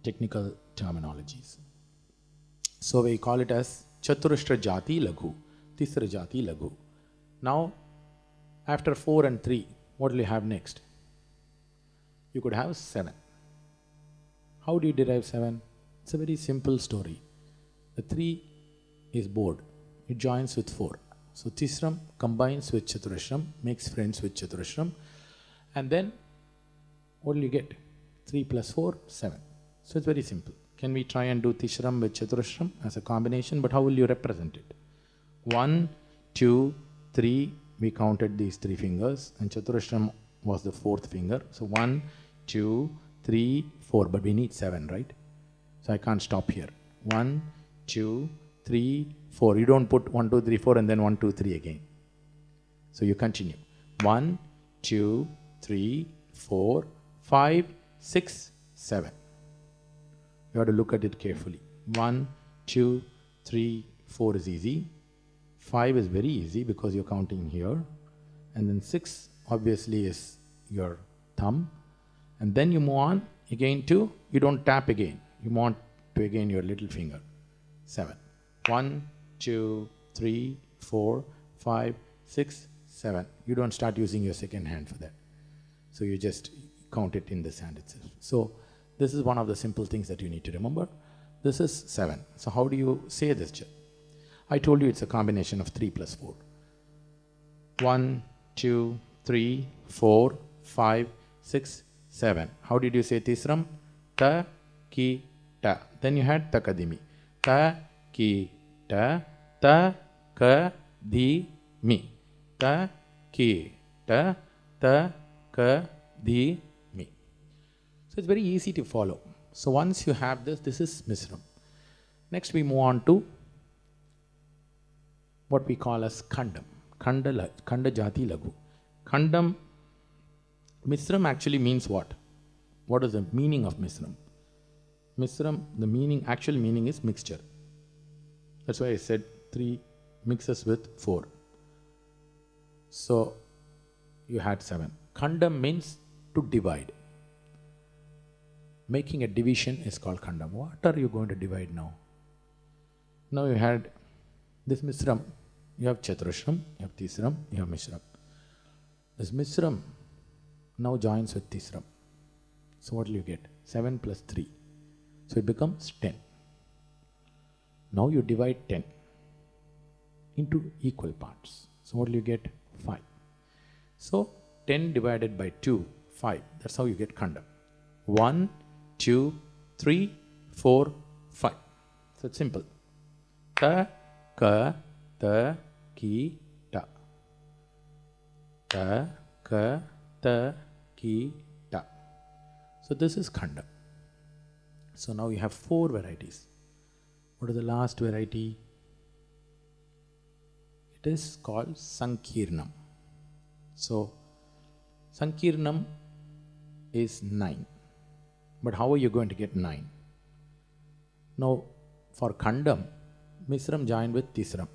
technical terminologies. So we call it as Chaturashtra Jati Laghu, Tisra Jati Laghu. Now, after 4 and 3, what will you have next? You could have 7. How do you derive 7? It's a very simple story. The 3 is board. It joins with 4. So Tisram combines with Chaturashram, makes friends with Chaturashram, and then what will you get? 3 plus 4, 7. So it's very simple. Can we try and do Tisram with Chaturashram as a combination? But how will you represent it? 1, 2, 3, we counted these 3 fingers, and Chaturashram was the 4th finger. So 1, 2, 3, 4, but we need 7, right? So I can't stop here. 1, 2, 3, 4. You don't put 1, 2, 3, 4 and then 1, 2, 3 again. So you continue. 1, 2, 3, 4, 5, 6, 7. You have to look at it carefully. 1, 2, 3, 4 is easy. 5 is very easy because you're counting here. And then 6 obviously is your thumb. And then you move on again to, you don't tap again. You move on to again your little finger. 7. 1, 2, 3, 4, 5, 6, 7. You don't start using your second hand for that. So you just count it in this hand itself. So this is one of the simple things that you need to remember. This is 7. So how do you say this? I told you it's a combination of 3 plus 4. 1, 2, 3, 4, 5, 6, 7. How did you say Tisram? Ta, ki, ta. Then you had Takadimi. Ta, ki, ta, ta, ka, di, mi. Ta, ki, ta, ka, di, mi. So it's very easy to follow. So once you have this, this is Misram. Next we move on to what we call as Khandam. Khanda Jati Laghu. Khandam, Misram actually means what? What is the meaning of Misram? Misram, the actual meaning is mixture. That's why I said 3 mixes with 4. So you had 7. Khandam means to divide. Making a division is called Khandam. What are you going to divide now? Now you had this Misram. You have Chaturashram, you have Tisram, you have Mishram. This Mishram now joins with Tisram. So what will you get? 7 plus 3. So it becomes 10. Now you divide 10 into equal parts. So what will you get? 5. So 10 divided by 2, 5. That's how you get Khandam. 1, 2, 3, 4, 5. So it's simple. Ta, ka, ta, ki, ta. Ta, ka, ta, ki, ta. So this is Khandam. So now you have 4 varieties. What is the last variety? It is called Sankirnam. So Sankirnam is 9. But how are you going to get 9? Now for Khandam, Misram joined with Tisram.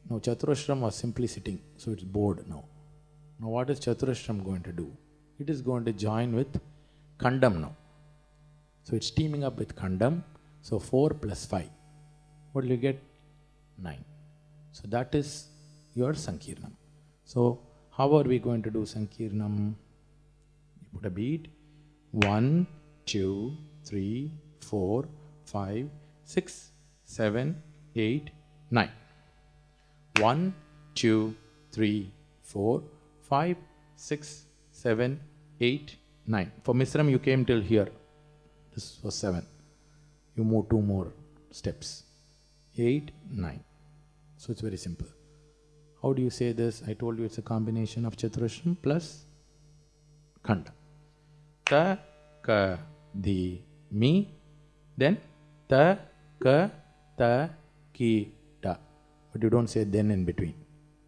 Now Chaturashram was simply sitting, so it's bored now. Now what is Chaturashram going to do? It is going to join with Khandam now. So it's teaming up with Khandam. So 4 plus 5. What will you get? 9. So that is your Sankirnam. So how are we going to do Sankirnam? You put a beat. 1, 2, 3, 4, 5, 6, 7, 8, 9. 1, 2, 3, 4, 5, 6, 7, 8, 9. For Misram you came till here. This was 7. You move 2 more steps. 8, 9. So it's very simple. How do you say this? I told you it's a combination of Chaturashram plus Khanda. Ta, ka, di, mi. Then ta, ka, ta, ki, ta. But you don't say then in between.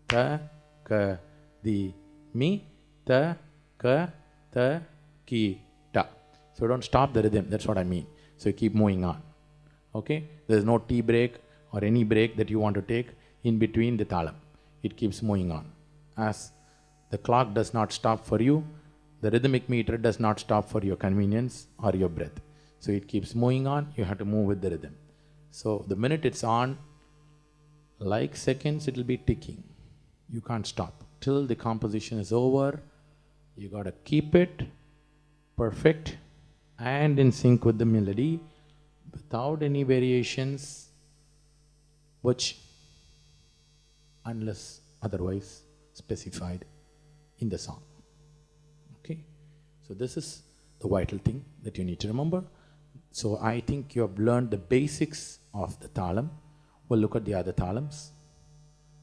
Ta, ka, di, mi. Ta, ka, ta, ki, ta. So don't stop the rhythm. That's what I mean. So you keep moving on. Okay? There's no tea break or any break that you want to take in between the talam. It keeps moving on. As the clock does not stop for you, The rhythmic meter does not stop for your convenience or your breath. So it keeps moving on, you have to move with the rhythm. So the minute it's on, like seconds, it will be ticking. You can't stop. Till the composition is over, you gotta keep it perfect and in sync with the melody without any variations, which unless otherwise specified in the song. Okay, so this is the vital thing that you need to remember. So I think you have learned the basics of the talam. We'll look at the other talams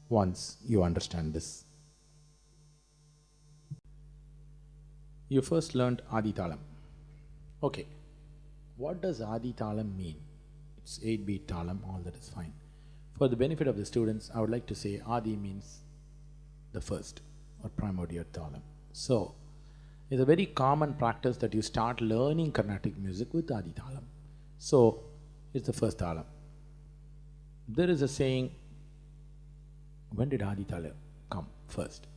once you understand this. You first learned Adi Talam. Okay, what does Adi Talam mean? It's 8-beat talam, all that is fine. For the benefit of the students, I would like to say Adi means the first or primordial talam. So, it's a very common practice that you start learning Carnatic music with Adi Talam. So, it's the first talam. There is a saying, when did Adi Talam come first?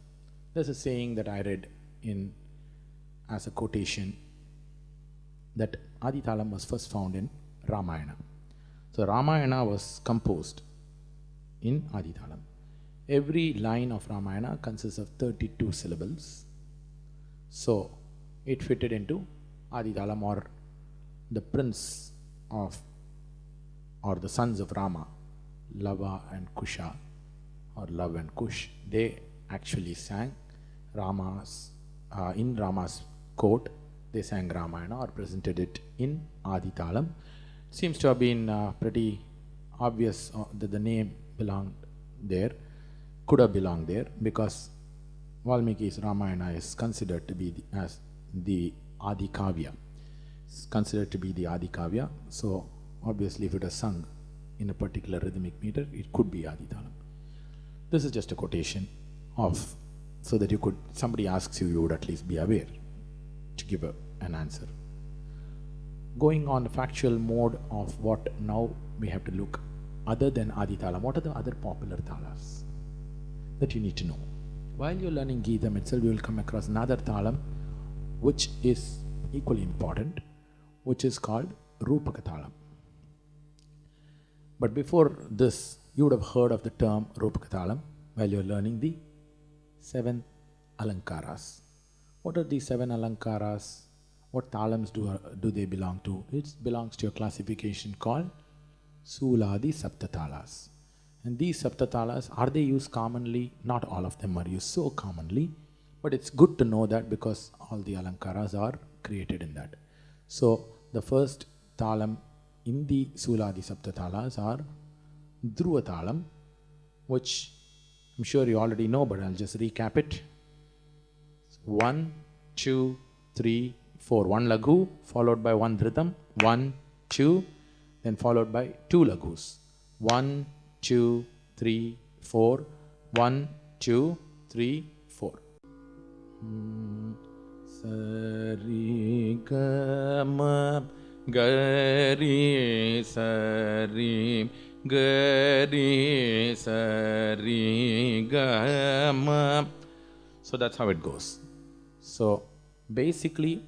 There's a saying that I read in as a quotation that Adi Talam was first found in Ramayana. So Ramayana was composed in Adi Talam. Every line of Ramayana consists of 32 syllables. So it fitted into Adi Talam, or the prince of, or the sons of Rama, Lava and Kusha, or Love and Kush, they actually sang Rama's, in Rama's court, they sang Ramayana or presented it in Adi Talam. Seems to have been pretty obvious that the name belonged there, could have belonged there, because Valmiki's Ramayana is considered to be as the Adi Kavya. It's considered to be the Adi Kavya. So obviously if it was sung in a particular rhythmic meter, it could be Adi Talam. This is just a quotation of, so that you could, somebody asks you, you would at least be aware to give an answer. Going on the factual mode of what now we have to look, other than Adi Talam, what are the other popular talas that you need to know? While you're learning Geetam itself, you will come across another talam which is equally important, which is called Rupaka Talam. But before this, you would have heard of the term Rupaka Talam while you're learning the 7 Alankaras. What are these 7 Alankaras? What talams do they belong to? It belongs to a classification called Suladi Saptatalas. And these Saptatalas, are they used commonly? Not all of them are used so commonly, but it's good to know that because all the Alankaras are created in that. So the first talam in the Suladi Saptatalas are Dhruva Talam, which I'm sure you already know, but I'll just recap it. 1, 2, 3, 4. 1 Laghu followed by 1 Dhritam. 1, 2, then followed by 2 Laghus. 1, 2, 3, 4. 1, 2, 3, 4. Sari Gama Gari Sari Gari Sari Gama. So that's how it goes. So basically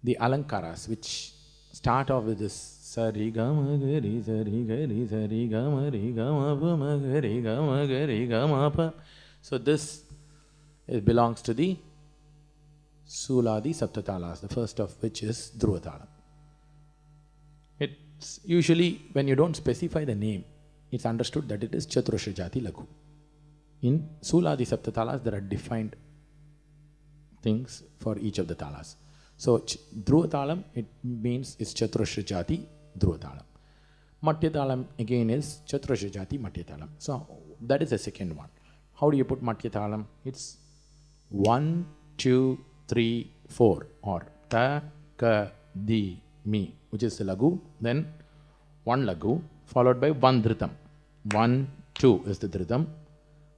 the Alankaras which start off with this Sari Gama Gari Sari Gari Sari Gama Ri Gama Pa Ma Gari Gama Gari Gama Pa. So this belongs to the Suladi Saptatalas, the first of which is Dhruva Talam. It's usually, when you don't specify the name, it's understood that it is Chaturashra Jati Laghu. In Suladi Saptatalas, there are defined things for each of the talas. So Dhruva Talam, it means it's Chaturashra Jati Dhruva Talam. Matya Talam again is Chaturashra Jati Matya Talam. So that is the second one. How do you put Matya Talam? It's 1, 2, 3, 4, or Ta, Ka, Di, Mi, which is the Laghu, then 1 Laghu followed by 1 Dhritam. 1, 2 is the Dhritam,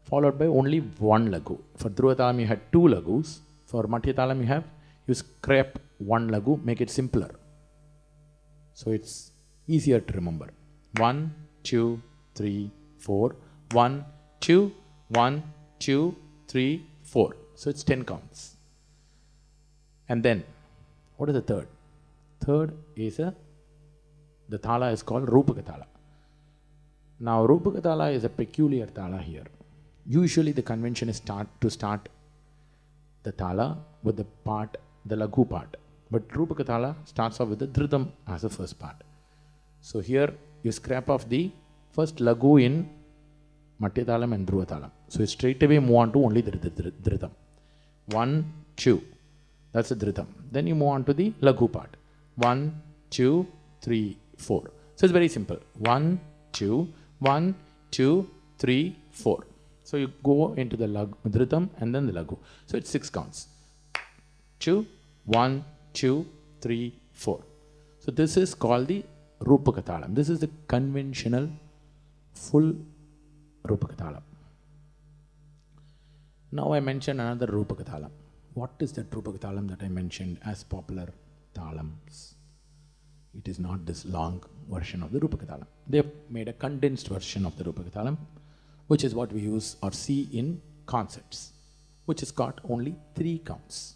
followed by only 1 Laghu. For Dhruva Talam you had 2 Laghus. For Matya Talam you scrape 1 Laghu, make it simpler. So it's easier to remember. 1, 2, 3, 4. 1, 2, 1, 2, 3, 4. So it's 10 counts. And then, what is the third? Third is the thala is called Rupaka Thala. Now, Rupaka Thala is a peculiar thala here. Usually the convention is to start the thala with the part, the laghu part. But Rupaka Thala starts off with the dhritam as the first part. So here you scrap off the first laghu in Matya Thalam and Dhruva Thalam. So you straight away move on to only the dhritam. 1, 2. That's the dhritam. Then you move on to the laghu part. 1, 2, 3, 4. So it's very simple. 1, 2, 1, 2, 3, 4. So you go into the dhritam and then the laghu. So it's 6 counts. 2, 1, 2, 3, 4. So this is called the Rupaka Thalam. This is the conventional full Rupaka Thalam. Now I mentioned another Rupaka Thalam. What is that Rupaka Thalam that I mentioned as popular thalams? It is not this long version of the Rupaka Thalam. They have made a condensed version of the Rupaka Thalam, which is what we use or see in concerts, which has got only 3 counts.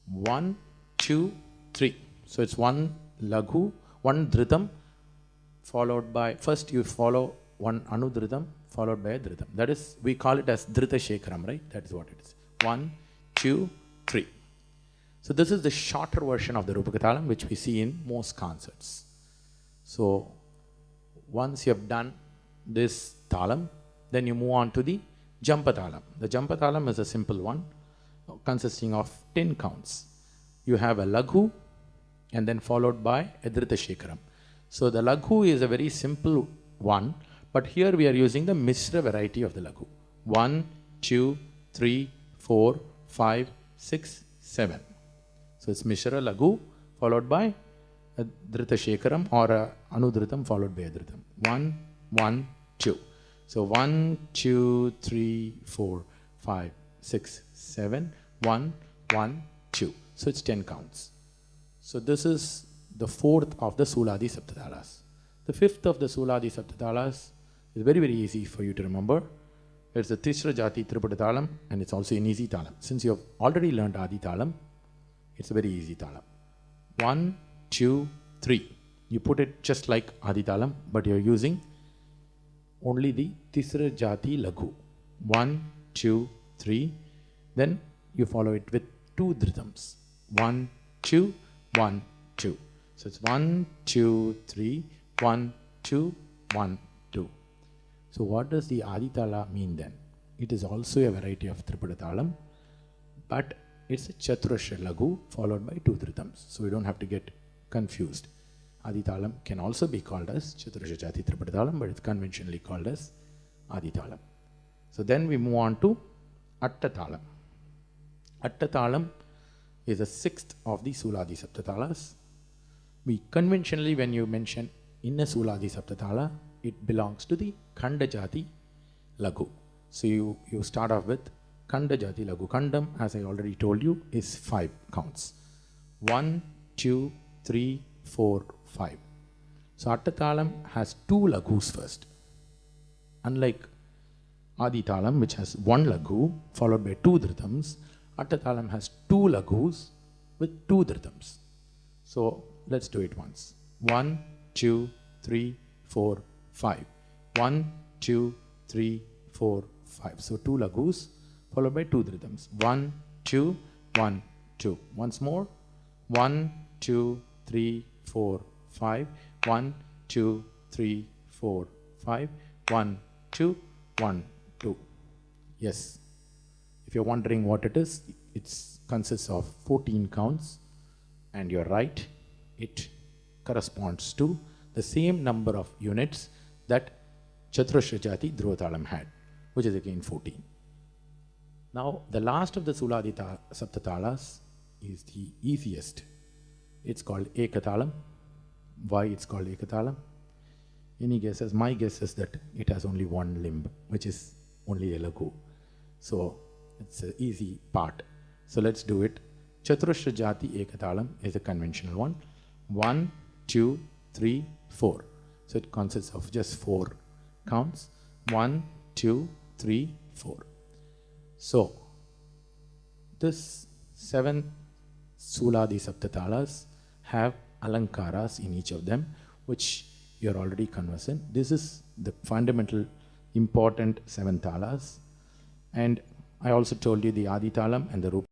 1, 2, 3. So it's 1 laghu, 1 dhritam, followed by, first you follow 1 anudhritam, followed by a dhritam. That is, we call it as dhrita shekaram, right? That is what it is. 1, 2, 3. So this is the shorter version of the Rupaka Thalam, which we see in most concerts. So once you have done this thalam, then you move on to the Jampa Thalam. The Jampa Thalam is a simple one, consisting of 10 counts. You have a laghu and then followed by a dhrita shekaram. So the laghu is a very simple one, but here we are using the Mishra variety of the laghu. 1, 2, 3, 4, 5, 6, 7. So it's Mishra laghu followed by a dhrita shekaram or a anudhritam followed by a dhritam. 1, 1, 2. So 1, 2, 3, 4, 5, 6, 7, 1, 1, 2. So it's 10 counts. So this is the 4th of the Suladi Saptathalas. The 5th of the Suladi Saptathalas is very, very easy for you to remember. It's the Tisra Jati Triputa Thalam, and it's also an easy thalam. Since you have already learned Adi Thalam, it's a very easy thalam. 1, 2, 3. You put it just like Adi Thalam, but you're using only the Tisra Jati Laghu. 1, 2, 3. Then you follow it with 2 dhritams. 1, 2, 1, 2. So it's 1, 2, 3, 1, 2, 1, 2. So what does the Adi Thala mean then? It is also a variety of Triputa Thalam, but it's a Chaturashra Laghu followed by 2 dhritams. So we don't have to get confused. Adi Thalam can also be called as Chaturashra Jati Triputa Thalam, but it's conventionally called as Adi Thalam. So then we move on to Atta Thalam. Atta Thalam is the 6th of the Suladi Saptathalas. We conventionally, when you mention in a Suladi Saptathala, it belongs to the Khanda Jati Laghu. So you start off with Khanda Jati Laghu. Khandam, as I already told you, is 5 counts. 1, 2, 3, 4, 5. So Atta Thalam has 2 laghus first. Unlike Adi Thalam, which has 1 laghu followed by 2 dhritams, Atta Thalam has 2 laghus with 2 dhritams. So let's do it once. 1, 2, 3, 4, 5. 1, 2, 3, 4, 5. So 2 laghus followed by 2 dhritams. 1, 2, 1, 2. Once more. 1, 2, 3, 4, 5. 1, 2, 3, 4, 5. 1, 2, 1, 2. Yes. If you're wondering what it is, it consists of 14 counts, and you're right, it corresponds to the same number of units that Chaturashra Jati Dhruva Thalam had, which is again 14. Now, the last of the Suladi Saptathalas is the easiest. It's called Ekathalam. Why it's called Ekathalam? Any guesses? My guess is that it has only 1 limb, which is only a laghu. So it's an easy part. So let's do it. Chaturashra Jati Ekathalam is a conventional one. 1, 2, 3, 4. So it consists of just 4 counts. 1, 2, 3, 4. So this 7 Suladi Saptatalas have alankaras in each of them, which you are already conversant. This is the fundamental important 7 talas. And I also told you the Adi Talam and the Rupa